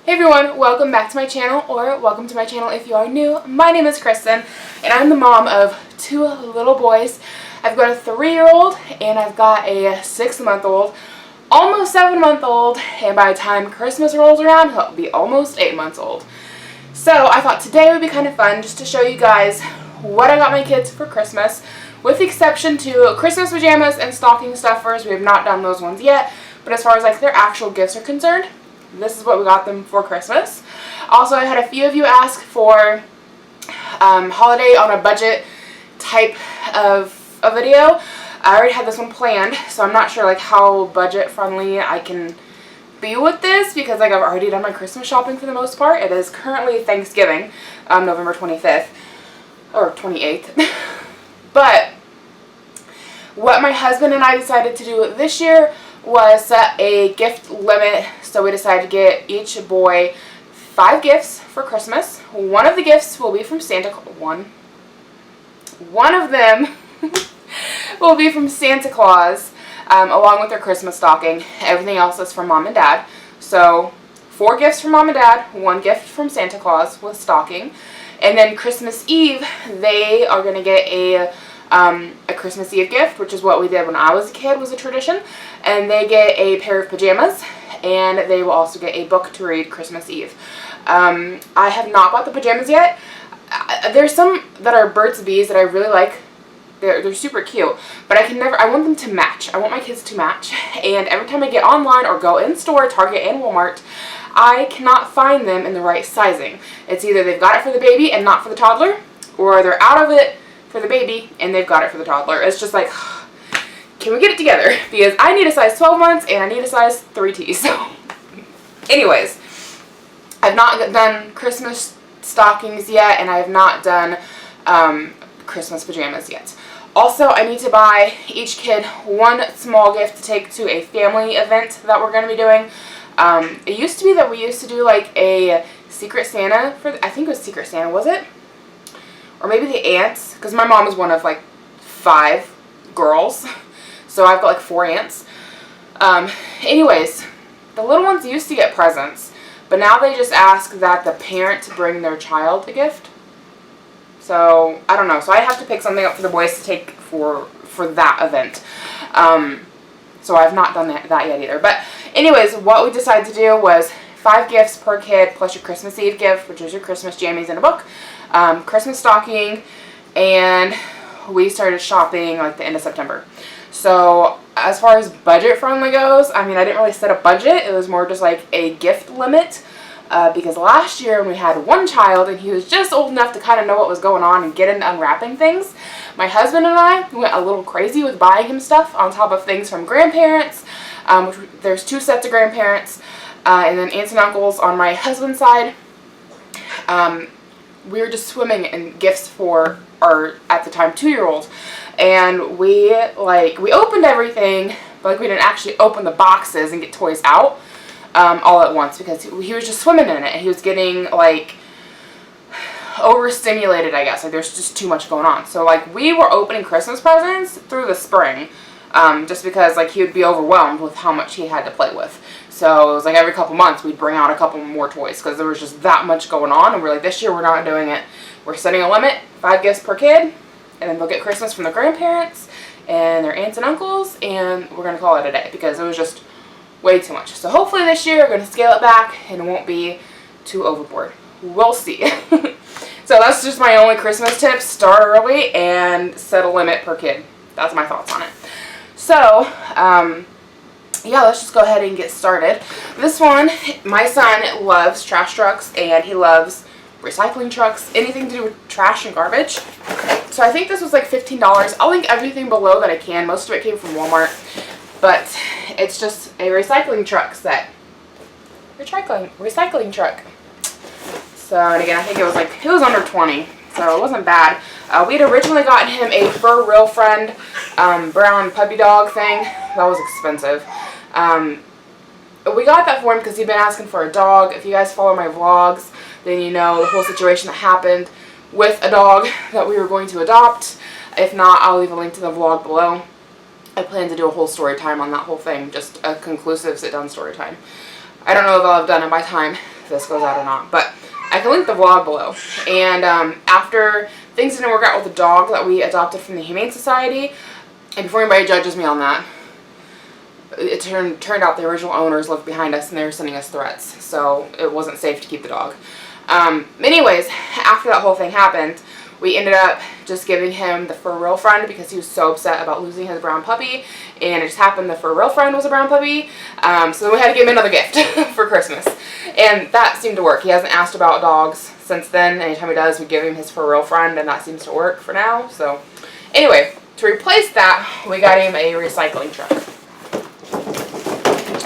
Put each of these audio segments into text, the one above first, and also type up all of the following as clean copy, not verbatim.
Hey everyone, welcome back to my channel, or welcome to my channel if you are new. My name is Cristin, and I'm the mom of two little boys. I've got a 3-year-old, and I've got a 6-month-old, almost 7-month-old, and by the time Christmas rolls around, he'll be almost 8 months old. So I thought today would be kind of fun just to show you guys what I got my kids for Christmas, with the exception to Christmas pajamas and stocking stuffers. We have not done those ones yet, but as far as like their actual gifts are concerned, this is what we got them for Christmas. Also, I had a few of you ask for holiday on a budget type of a video. I already had this one planned, so I'm not sure like how budget friendly I can be with this, because like I've already done my Christmas shopping for the most part. It is currently Thanksgiving, November 25th or 28th. But what my husband and I decided to do this year was set a gift limit. So we decided to get each boy 5 gifts for Christmas. One of the gifts will be from Santa Claus. One of them will be from Santa Claus, along with their Christmas stocking. Everything else is from Mom and Dad. So 4 gifts from Mom and Dad, 1 gift from Santa Claus with stocking. And then Christmas Eve, they are going to get a Christmas Eve gift, which is what we did when I was a kid, was a tradition. And they get a pair of pajamas, and they will also get a book to read Christmas Eve. I have not bought the pajamas yet. There's some that are Burt's Bees that I really like. They're super cute, but I want them to match. I want my kids to match, and every time I get online or go in store, Target and Walmart, I cannot find them in the right sizing. It's either they've got it for the baby and not for the toddler, or they're out of it for the baby and they've got it for the toddler. It's just like, can we get it together? Because I need a size 12 months and I need a size 3T. So anyways, I've not done Christmas stockings yet, and I have not done Christmas pajamas yet. Also, I need to buy each kid 1 small gift to take to a family event that we're going to be doing. It used to be that we used to do like a Secret Santa I think it was Secret Santa, was it? Or maybe the aunts, because my mom is one of like 5 girls, so I've got like 4 aunts. Anyways, the little ones used to get presents, but now they just ask that the parent bring their child a gift. So I don't know. So I have to pick something up for the boys to take for that event. So I've not done that yet either. But anyways, what we decided to do was 5 gifts per kid plus your Christmas Eve gift, which is your Christmas jammies in a book, Christmas stocking, and we started shopping like the end of September. So as far as budget friendly goes, I mean, I didn't really set a budget. It was more just like a gift limit, because last year when we had 1 child and he was just old enough to kind of know what was going on and get into unwrapping things, my husband and I went a little crazy with buying him stuff on top of things from grandparents. There's 2 sets of grandparents, and then aunts and uncles on my husband's side. We were just swimming in gifts for our, at the time, 2-year-old. And we opened everything, but like we didn't actually open the boxes and get toys out all at once, because he was just swimming in it, and he was getting like overstimulated, I guess. Like there's just too much going on. So like we were opening Christmas presents through the spring, just because like he would be overwhelmed with how much he had to play with. So it was like every couple months we'd bring out a couple more toys, because there was just that much going on. And we're like, this year we're not doing it. We're setting a limit, 5 gifts per kid, and then they'll get Christmas from the grandparents and their aunts and uncles, and we're going to call it a day, because it was just way too much. So hopefully this year we're going to scale it back and it won't be too overboard. We'll see. So that's just my only Christmas tip. Start early and set a limit per kid. That's my thoughts on it. So, yeah, let's just go ahead and get started. This one, my son loves trash trucks, and he loves recycling trucks, anything to do with trash and garbage. So I think this was like $15. I'll link everything below that I can. Most of it came from Walmart, but it's just a recycling truck set. Recycling truck. So, and again, I think it was under 20, so it wasn't bad. We'd originally gotten him a Fur Real Friend brown puppy dog thing. That was expensive. We got that for him because he'd been asking for a dog. If you guys follow my vlogs, then you know the whole situation that happened with a dog that we were going to adopt. If not, I'll leave a link to the vlog below. I plan to do a whole story time on that whole thing, just a conclusive sit-down story time. I don't know if I'll have done it by the time if this goes out or not, but I can link the vlog below. And after things didn't work out with the dog that we adopted from the Humane Society, and before anybody judges me on that, it turned out the original owners lived behind us and they were sending us threats, so it wasn't safe to keep the dog. Anyways, after that whole thing happened, we ended up just giving him the for real friend because he was so upset about losing his brown puppy, and it just happened the for real friend was a brown puppy, so then we had to give him another gift for Christmas, and that seemed to work. He hasn't asked about dogs since then. Anytime he does, we give him his for real friend, and that seems to work for now. So anyway, to replace that, we got him a recycling truck.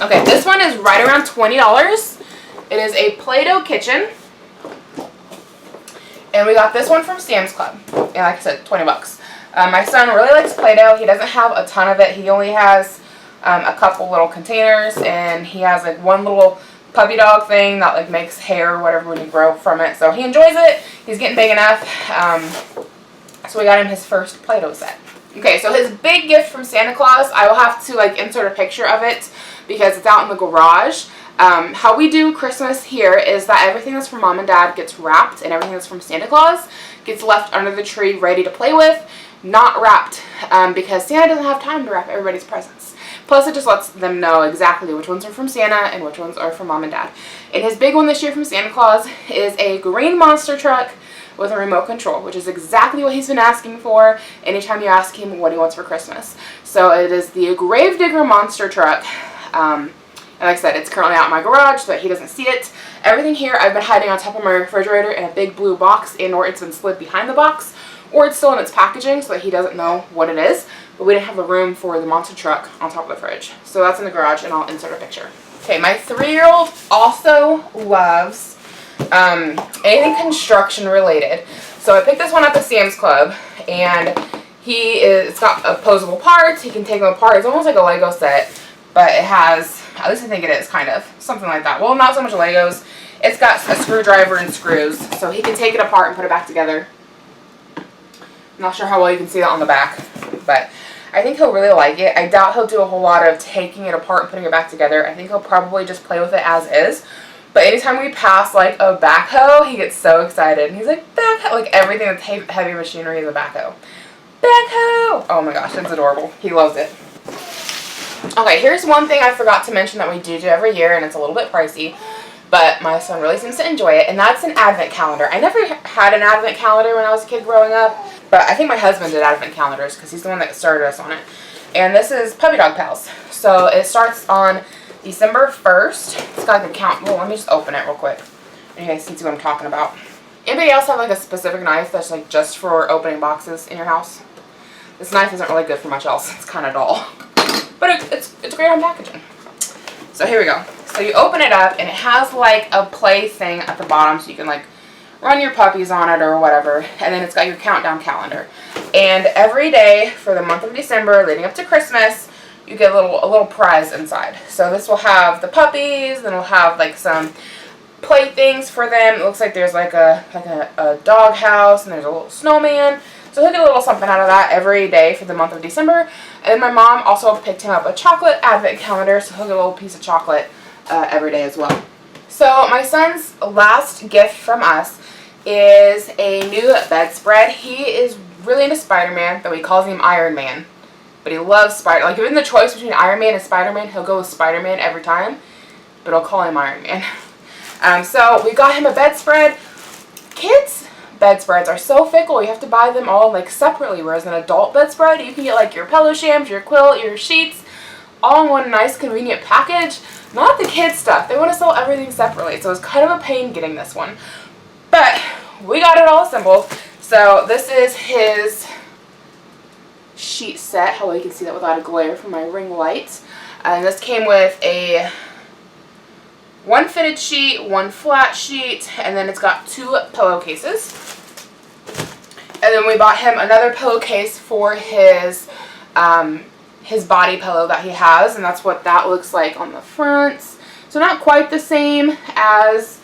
Okay, this one is right around $20. It is a Play-Doh kitchen. And we got this one from Sam's Club. And like I said, 20 bucks. My son really likes Play-Doh. He doesn't have a ton of it. He only has a couple little containers. And he has like one little puppy dog thing that like makes hair or whatever when you grow from it. So he enjoys it. He's getting big enough. So we got him his first Play-Doh set. Okay, so his big gift from Santa Claus, I will have to like insert a picture of it because it's out in the garage. How we do Christmas here is that everything that's from Mom and Dad gets wrapped, and everything that's from Santa Claus gets left under the tree ready to play with, not wrapped, because Santa doesn't have time to wrap everybody's presents. Plus, it just lets them know exactly which ones are from Santa and which ones are from Mom and Dad. And his big one this year from Santa Claus is a green monster truck with a remote control, which is exactly what he's been asking for anytime you ask him what he wants for Christmas. So it is the Gravedigger monster truck. And like I said, it's currently out in my garage so that he doesn't see it. Everything here I've been hiding on top of my refrigerator in a big blue box, or it's been slid behind the box, or it's still in its packaging so that he doesn't know what it is. But we didn't have the room for the monster truck on top of the fridge. So that's in the garage, and I'll insert a picture. Okay, my 3-year-old also loves anything construction related. So I picked this one up at Sam's Club, and it's got opposable parts. He can take them apart. It's almost like a Lego set, but it has, at least I think it is, kind of, something like that. Well, not so much Legos. It's got a screwdriver and screws, so he can take it apart and put it back together. I'm not sure how well you can see that on the back, but I think he'll really like it. I doubt he'll do a whole lot of taking it apart and putting it back together. I think he'll probably just play with it as is. But anytime we pass, like, a backhoe, he gets so excited. And he's like, backhoe! Like, everything that's heavy machinery is a backhoe. Backhoe! Oh my gosh, it's adorable. He loves it. Okay, here's one thing I forgot to mention that we do every year, and it's a little bit pricey, but my son really seems to enjoy it, and that's an advent calendar. I never had an advent calendar when I was a kid growing up, but I think my husband did advent calendars because he's the one that started us on it. And this is Puppy Dog Pals. So it starts on December 1st. It's got like a count. Well, let me just open it real quick. And you guys can see what I'm talking about. Anybody else have like a specific knife that's like just for opening boxes in your house? This knife isn't really good for much else. It's kind of dull. But it's great on packaging. So here we go. So you open it up, and it has like a play thing at the bottom so you can like run your puppies on it or whatever. And then it's got your countdown calendar. And every day for the month of December leading up to Christmas, you get a little prize inside. So this will have the puppies, then we'll have like some play things for them. It looks like there's like a dog house, and there's a little snowman. So he'll get a little something out of that every day for the month of December. And then my mom also picked him up a chocolate advent calendar, so he'll get a little piece of chocolate every day as well. So my son's last gift from us is a new bedspread. He is really into Spider-Man, though he calls him Iron Man. But he loves Spider. Like, given the choice between Iron Man and Spider-Man, he'll go with Spider-Man every time. But I'll call him Iron Man. So we got him a bedspread. Kids' bedspreads are so fickle. You have to buy them all like separately. Whereas an adult bedspread, you can get like your pillow shams, your quilt, your sheets, all in one nice convenient package. Not the kids stuff. They want to sell everything separately. So it's kind of a pain getting this one. But we got it all assembled. So this is his sheet set. How well you can see that without a glare from my ring light. And this came with one fitted sheet, one flat sheet, and then it's got 2 pillowcases. And then we bought him another pillowcase for his body pillow that he has, and that's what that looks like on the front. So not quite the same as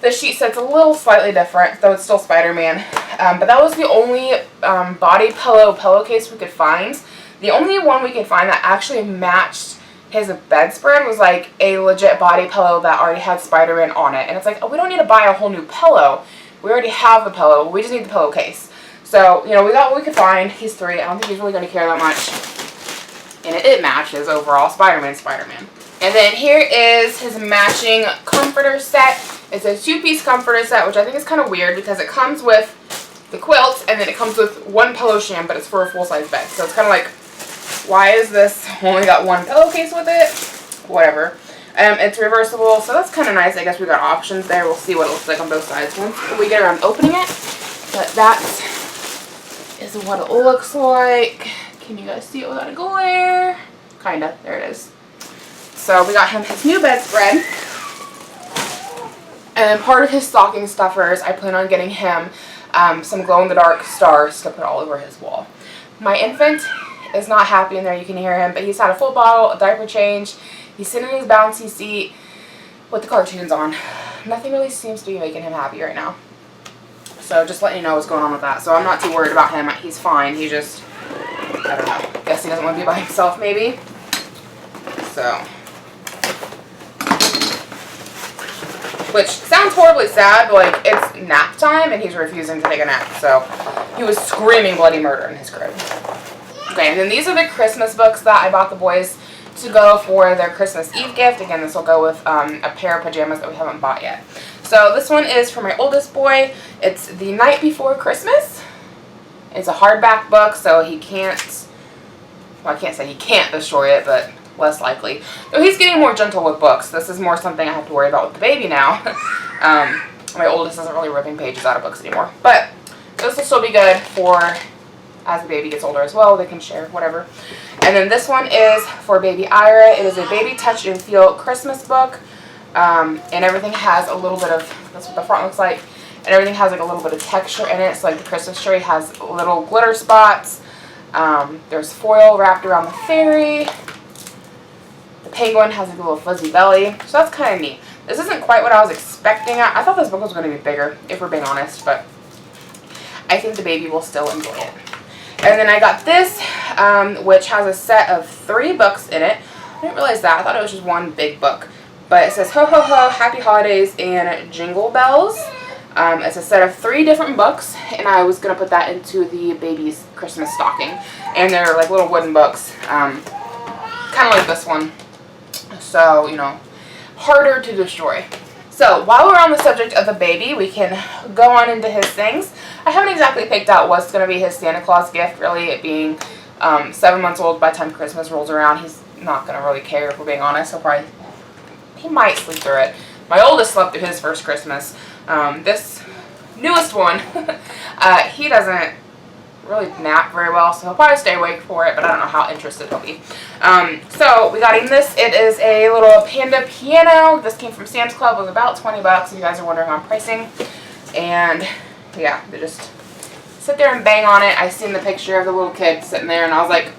the sheet set's, a little slightly different, though it's still Spider-Man. But that was the only body pillowcase we could find. The only one we could find that actually matched his bedspread was like a legit body pillow that already had Spider-Man on it. And it's like, oh, we don't need to buy a whole new pillow. We already have the pillow. We just need the pillowcase. So, you know, we got what we could find. He's 3. I don't think he's really going to care that much. And it matches overall. Spider-Man. And then here is his matching comforter set. It's a 2-piece comforter set, which I think is kind of weird because it comes with the quilt and then it comes with 1 pillow sham, but it's for a full-size bed. So it's kind of like, why is this only got 1 pillowcase with it? Whatever. It's reversible, so that's kind of nice. I guess we got options there. We'll see what it looks like on both sides once we get around opening it. But that is what it looks like. Can you guys see it without a glare? Kinda. There it is. So we got him his new bedspread. And part of his stocking stuffers, I plan on getting him some glow-in-the-dark stars to put all over his wall. My infant is not happy in there. You can hear him, but he's had a full bottle, a diaper change. He's sitting in his bouncy seat with the cartoons on. Nothing really seems to be making him happy right now. So just letting you know what's going on with that. So I'm not too worried about him. He's fine. He just, I don't know. Guess he doesn't want to be by himself maybe. So. Which sounds horribly sad, but like it's nap time and he's refusing to take a nap. So he was screaming bloody murder in his crib. Okay, and then these are the Christmas books that I bought the boys to go for their Christmas Eve gift. Again, this will go with a pair of pajamas that we haven't bought yet. So this one is for my oldest boy. It's The Night Before Christmas. It's a hardback book, so he can't, well, I can't say he can't destroy it, but less likely. Though he's getting more gentle with books. This is more something I have to worry about with the baby now. My oldest isn't really ripping pages out of books anymore. But this will still be good for as the baby gets older as well. They can share, whatever. And then this one is for baby Ira. It is a baby touch and feel Christmas book. And everything has a little bit of, that's what the front looks like. And everything has like a little bit of texture in it. So like the Christmas tree has little glitter spots. There's foil wrapped around the fairy. The penguin has like a little fuzzy belly. So that's kind of neat. This isn't quite what I was expecting. I thought this book was going to be bigger, if we're being honest. But I think the baby will still enjoy it. And then I got this, which has a set of 3 books in it. I didn't realize that. I thought it was just one big book. But it says Ho Ho Ho, Happy Holidays, and Jingle Bells. It's a set of 3 different books, and I was going to put that into the baby's Christmas stocking. And they're like little wooden books, kind of like this one. So, you know, harder to destroy. So, while we're on the subject of the baby, we can go on into his things. I haven't exactly picked out what's going to be his Santa Claus gift, really, it being 7 months old by the time Christmas rolls around. He's not going to really care, if we're being honest. He might sleep through it. My oldest slept through his first Christmas. This newest one, he doesn't really nap very well, so he'll probably stay awake for it, but I don't know how interested he'll be. So we got him this. It is a little panda piano. This came from Sam's Club. It was about 20 bucks, if you guys are wondering on pricing. And yeah, they just sit there and bang on it. I seen the picture of the little kid sitting there, and I was like,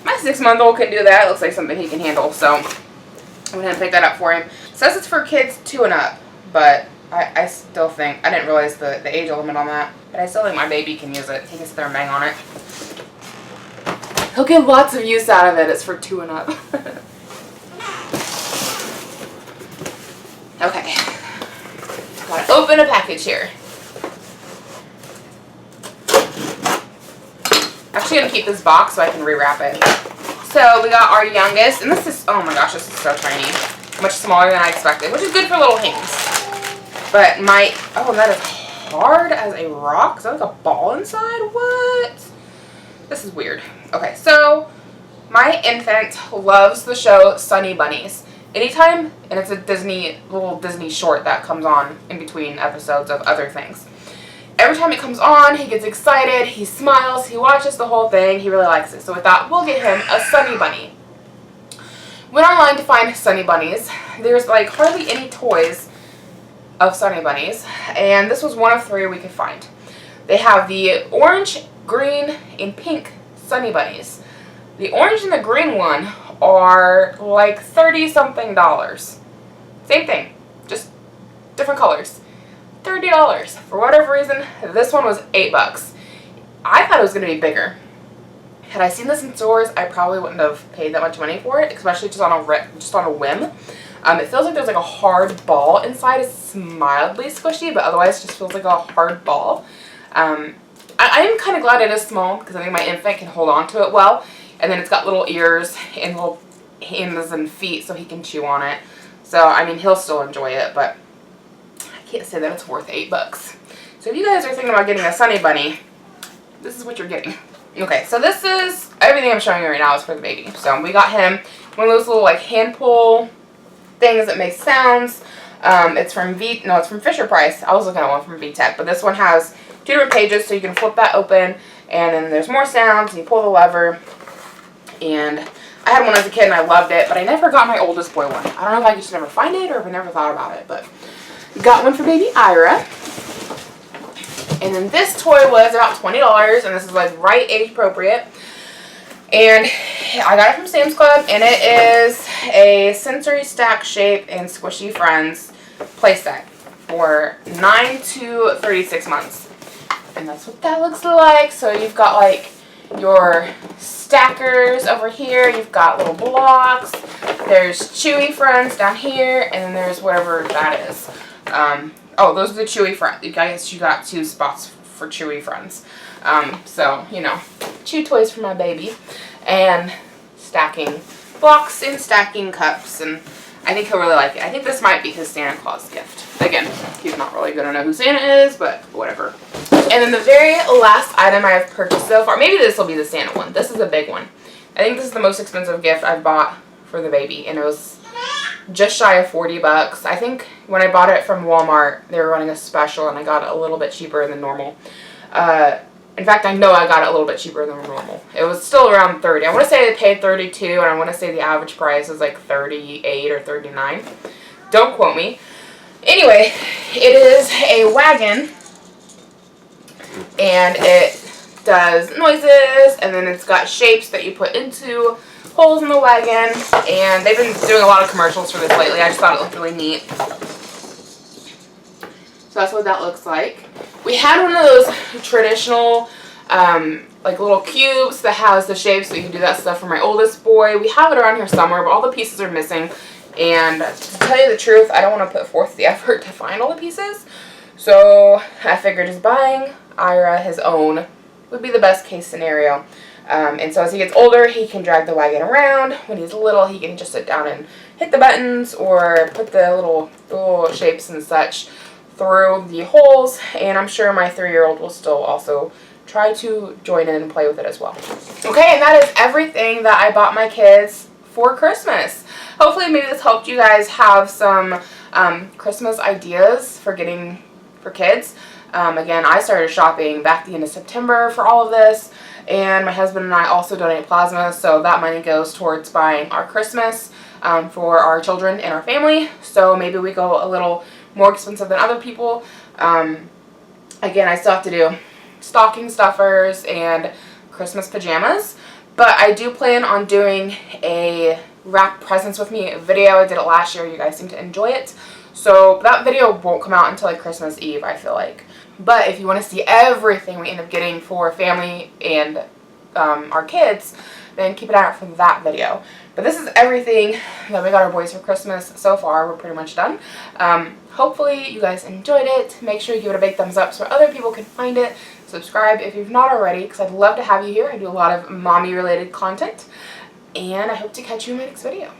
my 6-month-old can do that. It looks like something he can handle, so I'm going to pick that up for him. It says it's for kids 2 and up, but I still think, I didn't realize the age limit on that, but I still think my baby can use it. He can sit there and bang on it. He'll get lots of use out of it. It's for 2 and up. Okay. Gotta open a package here. Actually, I'm gonna keep this box so I can rewrap it. So we got our youngest, and this is, oh my gosh, this is so tiny. Much smaller than I expected, which is good for little hands. But my, oh, that is hard as a rock. Is that like a ball inside? What? This is weird. Okay, so my infant loves the show Sunny Bunnies. Anytime, and it's a little Disney short that comes on in between episodes of other things. Every time it comes on, he gets excited, he smiles, he watches the whole thing, he really likes it. So we thought, we'll get him a Sunny Bunny. Went online to find Sunny Bunnies. There's like hardly any toys of Sunny Bunnies, and this was one of 3 we could find. They have the orange, green, and pink Sunny Bunnies. The orange and the green one are like $30-something. Same thing, just different colors. $30. For whatever reason, this one was $8. I thought it was going to be bigger. Had I seen this in stores, I probably wouldn't have paid that much money for it, especially just on a whim. It feels like there's like a hard ball inside. It's mildly squishy, but otherwise it just feels like a hard ball. I am kind of glad it is small because I think my infant can hold on to it well. And then it's got little ears and little hands and feet so he can chew on it. So, I mean, he'll still enjoy it, but I can't say that it's worth $8. So if you guys are thinking about getting a Sunny Bunny, this is what you're getting. Okay, so this is, everything I'm showing you right now is for the baby. So we got him one of those little like hand pull things that make sounds. It's from it's from Fisher-Price. I was looking at one from VTech, but this one has 2 different pages, so you can flip that open, and then there's more sounds, and you pull the lever, and I had one as a kid, and I loved it, but I never got my oldest boy one. I don't know if I just never find it, or if I never thought about it, but got one for baby Ira. And then this toy was about $20, and this is like right age appropriate. And I got it from Sam's Club, and it is a sensory stack shape and squishy friends playset for 9 to 36 months. And that's what that looks like. So you've got like your stackers over here, you've got little blocks, there's Chewy friends down here, and then there's whatever that is. Oh, those are the Chewy friends. You guys, you got 2 spots for Chewy friends. So, you know, chew toys for my baby. And stacking blocks and stacking cups. And I think he'll really like it. I think this might be his Santa Claus gift. Again, he's not really going to know who Santa is, but whatever. And then the very last item I have purchased so far, maybe this will be the Santa one. This is a big one. I think this is the most expensive gift I've bought for the baby. And it was just shy of $40. I think when I bought it from Walmart, they were running a special, and I got it a little bit cheaper than normal. In fact, I know I got it a little bit cheaper than normal. It was still around $30. I want to say I paid $32, and I want to say the average price was like $38 or $39. Don't quote me. Anyway, it is a wagon, and it does noises, and then it's got shapes that you put into holes in the wagon, and they've been doing a lot of commercials for this lately. I just thought it looked really neat. So that's what that looks like. We had one of those traditional like little cubes that has the shapes, so you can do that stuff for my oldest boy. We have it around here somewhere, but all the pieces are missing. And to tell you the truth, I don't want to put forth the effort to find all the pieces. So I figured just buying Ira his own would be the best case scenario. And so as he gets older, he can drag the wagon around. When he's little, he can just sit down and hit the buttons or put the little shapes and such through the holes. And I'm sure my 3-year-old will still also try to join in and play with it as well. Okay, and that is everything that I bought my kids for Christmas. Hopefully maybe this helped you guys have some Christmas ideas for getting for kids. Again, I started shopping back the end of September for all of this, and my husband and I also donate plasma, so that money goes towards buying our Christmas for our children and our family. So maybe we go a little more expensive than other people. Again, I still have to do stocking stuffers and Christmas pajamas, but I do plan on doing a wrap presents with me video. I did it last year. You guys seem to enjoy it. So that video won't come out until like Christmas Eve, I feel like. But if you want to see everything we end up getting for family and our kids, then keep an eye out for that video. But this is everything that we got our boys for Christmas so far. We're pretty much done. Hopefully you guys enjoyed it. Make sure you give it a big thumbs up so other people can find it. Subscribe if you've not already, because I'd love to have you here. I do a lot of mommy related content. And I hope to catch you in my next video.